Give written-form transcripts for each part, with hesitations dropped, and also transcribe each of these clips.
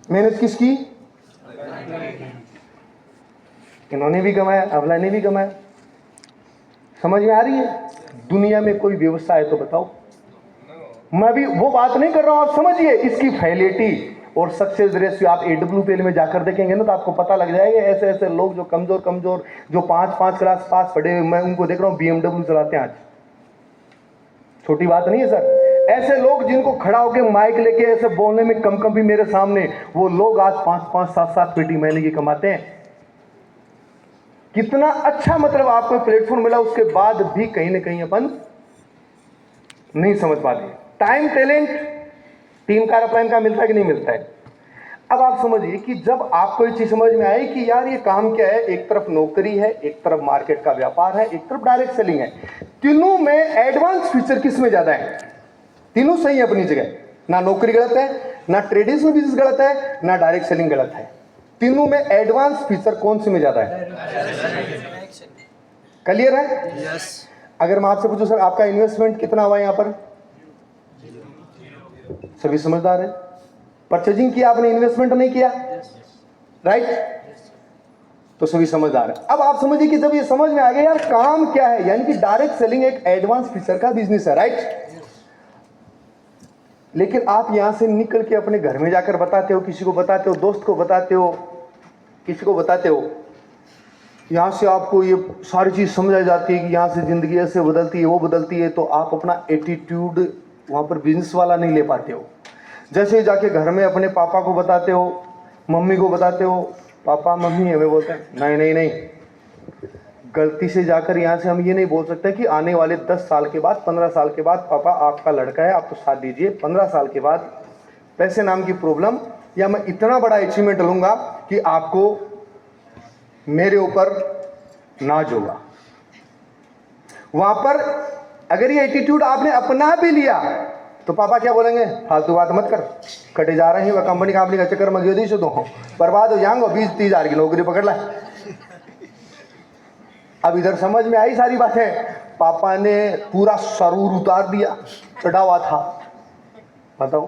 मेहनत किसकी? इन्होंने भी कमाया, अबला ने भी कमाया। समझ में आ रही है? दुनिया में कोई व्यवस्था है तो बताओ। मैं भी वो बात नहीं कर रहा हूं, आप समझिए इसकी फैलिटी और सक्सेस रेशियो। आप AWPL में जाकर देखेंगे ना तो आपको पता लग जाएगा। ऐसे ऐसे लोग जो कमजोर कमजोर, जो 5-5 क्लास पास पढ़े, मैं उनको देख रहा हूं BMW चलाते हैं आज। छोटी बात नहीं है सर। ऐसे लोग जिनको खड़ा होकर माइक लेके ऐसे बोलने में कम भी मेरे सामने, वो लोग आज 5-5 7-7 पेटी महीने की कमाते हैं। कितना अच्छा, मतलब आपको प्लेटफॉर्म मिला, उसके बाद भी कहीं ना कहीं अपन नहीं समझ पाते। टाइम, टैलेंट, टीम का प्लान का मिलता है कि नहीं मिलता है? अब आप समझिए कि जब आपको ये चीज समझ में आई कि यार ये काम क्या है, एक तरफ नौकरी है, एक तरफ मार्केट का व्यापार है, एक तरफ डायरेक्ट सेलिंग है, तीनों में एडवांस फीचर किस में ज्यादा है? तीनों सही है अपनी जगह। ना नौकरी गलत है, ना ट्रेडिशनल बिजनेस गलत है, ना डायरेक्ट सेलिंग गलत है। तीनों में एडवांस फीचर कौन से में ज्यादा है? क्लियर है? यस। अगर मैं आपसे पूछूं सर आपका इन्वेस्टमेंट कितना हुआ यहां पर? सभी समझदार है। परचेजिंग किया आपने, इन्वेस्टमेंट नहीं किया, राइट? तो सभी समझदार है। अब आप समझिए कि जब ये समझ में आ गया यार काम क्या है, यानी कि डायरेक्ट सेलिंग एक एडवांस फीचर का बिजनेस है, राइट? लेकिन आप यहां से निकल के अपने घर में जाकर बताते हो, किसी को बताते हो, दोस्त को बताते हो, किसी को बताते हो, यहां से आपको ये सारी चीज समझ आ जाती है कि यहां से जिंदगी ऐसे बदलती है, वो बदलती है, तो आप अपना एटीट्यूड वहां पर बिजनेस वाला नहीं ले पाते हो। जैसे जाके घर में अपने पापा को बताते हो, मम्मी को बताते हो, पापा मम्मी हमें बोलते हैं नहीं नहीं नहीं। गलती से जाकर यहाँ से हम ये नहीं बोल सकते कि आने वाले 10 साल के बाद, 15 साल के बाद पापा आपका लड़का है, आप तो साथ दीजिए, 15 साल के बाद पैसे नाम की प्रॉब्लम, या मैं इतना बड़ा अचीवमेंट लूंगा कि आपको मेरे ऊपर नाज होगा। वहां पर अगर ये एटीट्यूड आपने अपना भी लिया तो पापा क्या बोलेंगे? फालतू बात मत कर, कटे जा रहे हैं, वह कंपनी का चक्कर में गिर दी से तो बर्बाद हो जाएंगे, 20-30 हजार की नौकरी पकड़ ला। अब इधर समझ में आई सारी बातें। पापा ने पूरा सरूर उतार दिया, चढ़ा हुआ था। बताओ,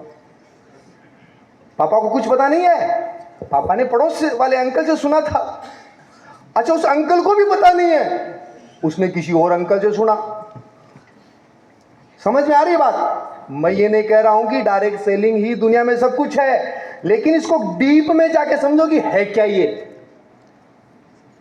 पापा को कुछ पता नहीं है। पापा ने पड़ोस वाले अंकल से सुना था। अच्छा, उस अंकल को भी पता नहीं है, उसने किसी और अंकल से सुना। समझ में आ रही है बात? मैं ये नहीं कह रहा हूं कि डायरेक्ट सेलिंग ही दुनिया में सब कुछ है, लेकिन इसको डीप में जाके समझो कि है क्या, ये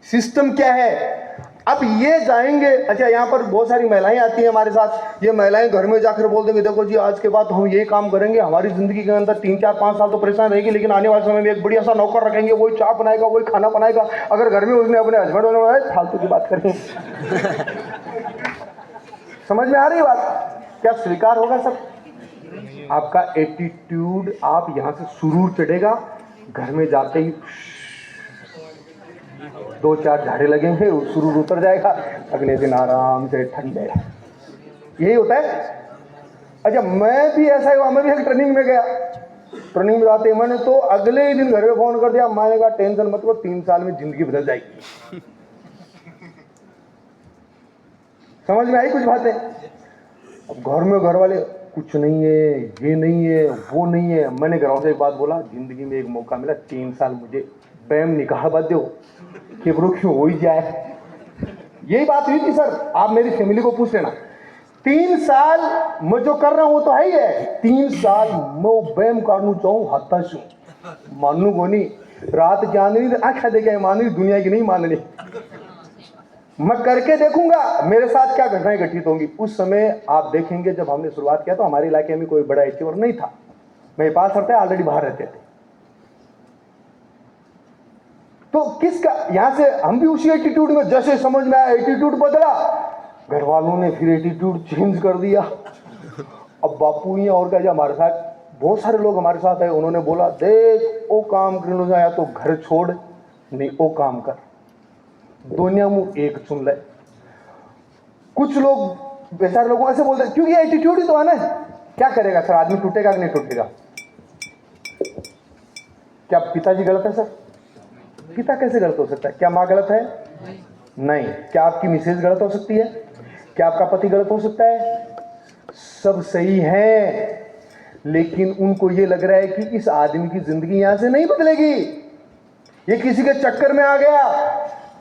सिस्टम क्या है। अब ये जाएंगे, अच्छा यहाँ पर बहुत सारी महिलाएं आती हैं हमारे साथ। ये महिलाएं घर में जाकर बोल देंगे देखो जी आज के बाद हम ये काम करेंगे, हमारी जिंदगी के अंदर 3-4-5 साल तो परेशान रहेगी, लेकिन आने वाले समय में एक बढ़िया सा नौकर रखेंगे, वही चाय बनाएगा, वही खाना बनाएगा। अगर घर में उसने अपने हस्बैंड बनाए, फालतू की बात करें। समझ में आ रही बात? क्या स्वीकार होगा सब? आपका एटीट्यूड, आप यहां से सुरूर चढ़ेगा, घर में जाते ही 2-4 झाड़े लगेंगे, सुरूर उतर जाएगा, अगले दिन आराम से ठंडे। यही होता है। अच्छा, मैं भी ऐसा ही हुआ, मैं भी एक ट्रेनिंग में गया। ट्रेनिंग में जाते मैंने तो अगले ही दिन घर में फोन कर दिया, मैंने कहा टेंशन मत लो, 3 साल में जिंदगी बदल जाएगी। समझ में आई कुछ बातें? अब घर में घर वाले कुछ नहीं है, ये नहीं है, वो नहीं है। मैंने घरों से एक बात बोला, जिंदगी में एक मौका मिला, 3 साल मुझे बैम निकाह बात दो कि क्यों हो ही जाए। यही बात हुई थी सर, आप मेरी फैमिली को पूछ लेना। 3 साल मैं जो कर रहा हूं वो तो है ही है, 3 साल मैं बैम काटू चाहूँ हताश हूँ, मानू को नहीं, रात क्या नहीं आंखें देखे माननी, दुनिया की नहीं माननी। मैं करके देखूंगा मेरे साथ क्या घटनाएं घटित होंगी। उस समय आप देखेंगे जब हमने शुरुआत किया तो हमारे इलाके में कोई बड़ा अचीवर नहीं था। मेरे पास रहते ऑलरेडी बाहर रहते थे। तो किसका, यहां से हम भी उसी एटीट्यूड में, जैसे समझ में आया एटीट्यूड बदला, घर वालों ने फिर एटीट्यूड चेंज कर दिया। अब बापू ही और क्या, हमारे साथ बहुत सारे लोग हमारे साथ है, उन्होंने बोला देख वो काम कर या तो घर छोड़, नहीं वो काम कर, दुनिया में एक चुन ले। कुछ लोग बेचारे लोगों ऐसे बोलते हैं, क्योंकि ये एटीट्यूड ही तो है ना। क्या करेगा सर, आदमी टूटेगा कि नहीं टूटेगा? क्या पिताजी गलत है सर? पिता कैसे गलत हो सकता है? क्या माँ गलत है? नहीं। क्या आपकी मिसेज गलत हो सकती है? क्या आपका पति गलत हो सकता है? सब सही है, लेकिन उनको ये लग रहा है कि इस आदमी की जिंदगी यहां से नहीं बदलेगी, ये किसी के चक्कर में आ गया।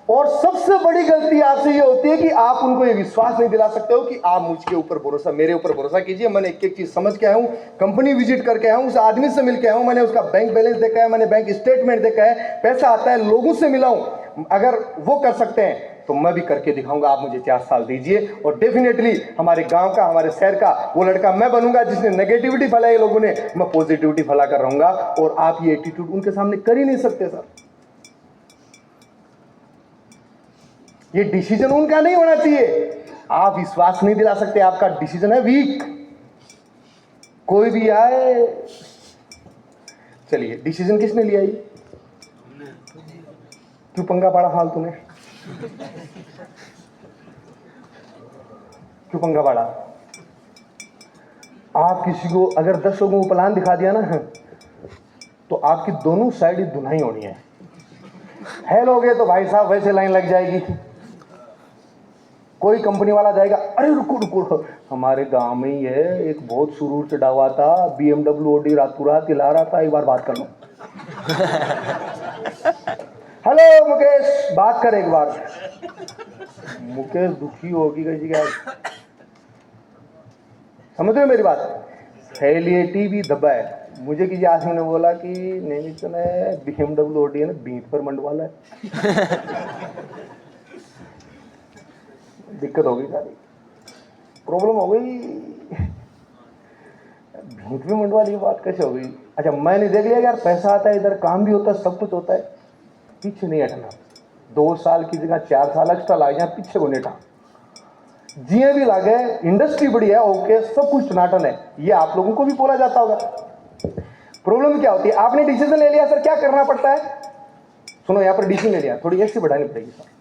और सबसे बड़ी गलती आपसे ये होती है कि आप उनको ये विश्वास नहीं दिला सकते हो कि आप मुझके ऊपर भरोसा, मेरे ऊपर भरोसा कीजिए, मैंने एक एक चीज समझ के आया हूं, कंपनी विजिट करके आया हूं, उस आदमी से मिल के आया हूं, मैंने उसका बैंक बैलेंस देखा है, मैंने बैंक स्टेटमेंट देखा है, पैसा आता है, लोगों से मिला हूं। अगर वो कर सकते हैं तो मैं भी करके दिखाऊंगा, आप मुझे 4 साल दीजिए और डेफिनेटली हमारे गांव का, हमारे शहर का वो लड़का मैं बनूंगा जिसने नेगेटिविटी फैलाई लोगों ने, मैं पॉजिटिविटी फैला कर रहूंगा। और आप ये एटीट्यूड उनके सामने कर ही नहीं सकते सर। ये डिसीजन उनका नहीं होना चाहिए, आप विश्वास नहीं दिला सकते, आपका डिसीजन है वीक। कोई भी आए, चलिए डिसीजन किसने लिया? ये क्यों पंगा पाड़ा फालतू ने? क्यों पंगा पाड़ा? आप किसी को अगर 10 लोगों को प्लान दिखा दिया ना, तो आपकी दोनों साइड ही धुनाई होनी है लोगे तो भाई साहब वैसे लाइन लग जाएगी। कोई कंपनी वाला जाएगा, अरे रुको रुको, हमारे गांव में ही है एक बहुत सुरूर चढ़ा हुआ था, BMW ओडी रातों रात दिला रहा था, एक बार बात कर लो। हेलो मुकेश, बात कर एक बार। मुकेश दुखी होगी कैसी क्या, समझ रहे हो मेरी बात? फैलिएटी भी दबा है। मुझे किसी आदमी ने बोला कि नहीं तो BMW ओडी है ना, बीट पर मंडवाला है। दिक्कत हो गई, सारी प्रॉब्लम हो गई, भीख में मंडवा ली, बात कैसे हो गई? अच्छा मैंने देख लिया यार, पैसा आता है इधर, काम भी होता है, सब कुछ होता है, पीछे नहीं हटना। 2 साल की जगह 4 साल एक्स्ट्रा लागे जाए, पीछे को नहीं हटा, जिए भी लागे, इंडस्ट्री बड़ी है, ओके, सब कुछ टनाटन है, ये आप लोगों को भी बोला जाता होगा। प्रॉब्लम क्या होती है? आपने डिसीजन ले लिया सर, क्या करना पड़ता है? सुनो, यहाँ पर डिसीजन ले लिया, थोड़ी एसी बढ़ानी पड़ेगी सर।